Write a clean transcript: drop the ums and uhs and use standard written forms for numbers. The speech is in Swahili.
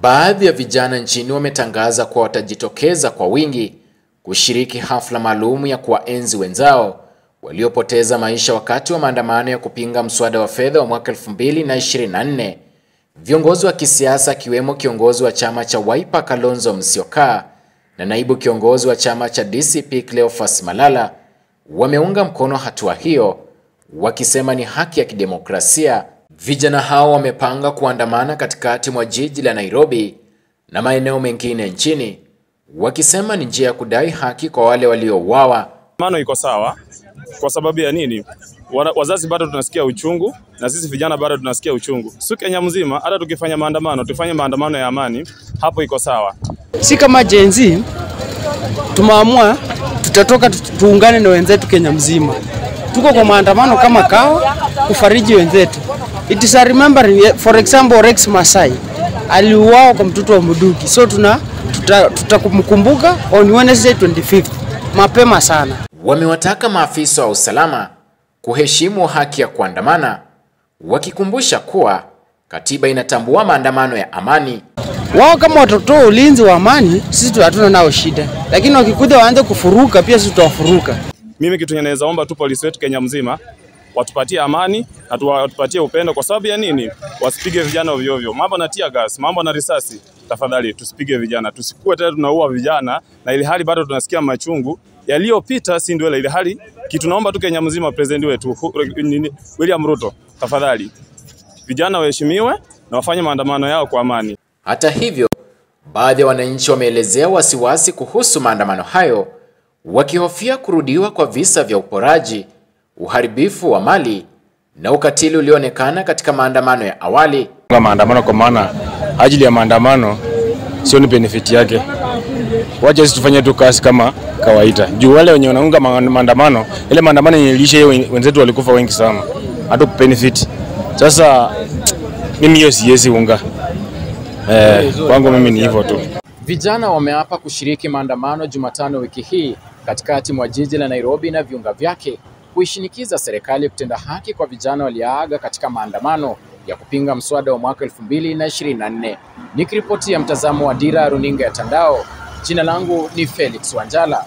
Baadhi ya vijana nchini wametangaza kuwa watajitokeza kwa wingi kushiriki hafla maalum ya kuwaenzi wenzao waliopoteza maisha wakati wa maandamano ya kupinga mswada wa fedha wa mwaka 2024. Viongozi wa kisiasa akiwemo kiongozi wa chama cha Wiper Kalonzo Musyoka na naibu kiongozi wa chama cha DCP Cleophas Malala wameunga mkono hatua hiyo, wakisema ni haki ya kidemokrasia. Vijana hao wamepanga kuandamana katikati mwa jiji la Nairobi na maeneo mengine nchini, wakisema ni njia ya kudai haki kwa wale waliouawa. Maandamano iko sawa kwa sababu ya nini? Wazazi bado tunasikia uchungu na sisi vijana bado tunasikia uchungu. Si Kenya mzima, hata tukifanya maandamano, tufanye maandamano ya amani, hapo iko sawa. Si kama Gen Z tumeamua tutatoka tuungane na wenzetu Kenya mzima. Tuko kwa maandamano kama kawa kufariji wenzetu. It is a remember, for example, Rex Masai aliuawa kwa mtoto wa Muduki. So tutakumkumbuka on Wednesday 25th mapema sana. Wamewataka maafisa wa usalama kuheshimu haki ya kuandamana, wakikumbusha kuwa katiba inatambua maandamano ya amani. Wao kama watoto ulinzi wa amani, sisi hatuna nao shida. Lakini wakikuja waanze kufuruka, pia sisi tutawafuruka. Mimi kitu ninaweza omba tu polisi wetu Kenya mzima watupatie amani na watupatie upendo. Kwa sababu ya nini? Wasipige vijana ovyo ovyo. Mambo na tear gas, mambo na risasi. Tafadhali tusipige vijana. Tusikue tena tunaua vijana na ili hali bado tunasikia machungu yaliyopita, si ndio? Ile hali kitu naomba tu Kenya mzima, president wetu William Ruto, tafadhali vijana waheshimiwe na wafanye maandamano yao kwa amani. Hata hivyo, baadhi ya wananchi wameelezea wasiwasi kuhusu maandamano hayo, wakihofia kurudiwa kwa visa vya uporaji, uharibifu wa mali na ukatili ulioonekana katika maandamano ya awali. Maandamano kwa maana ajili ya maandamano sio ni benefit yake. Wacha sisi tufanye tu kazi kama kawaida. Juu wale wenye wanaunga maandamano, ile maandamano yenyelisha wenzetu walikufa wengi sana. Hata benefit. Sasa mimi hiyo siwezi unga. Kwangu mimi ni hivyo tu. Vijana wameapa kushiriki maandamano Jumatano wiki hii katikati mwa jiji la Nairobi na viunga vyake, kuishinikiza serikali kutenda haki kwa vijana walioaga katika maandamano ya kupinga mswada wa mwaka 2024. Nikiripoti ya mtazamo wa Dira Runinga ya Tandao, jina langu ni Felix Wanjala.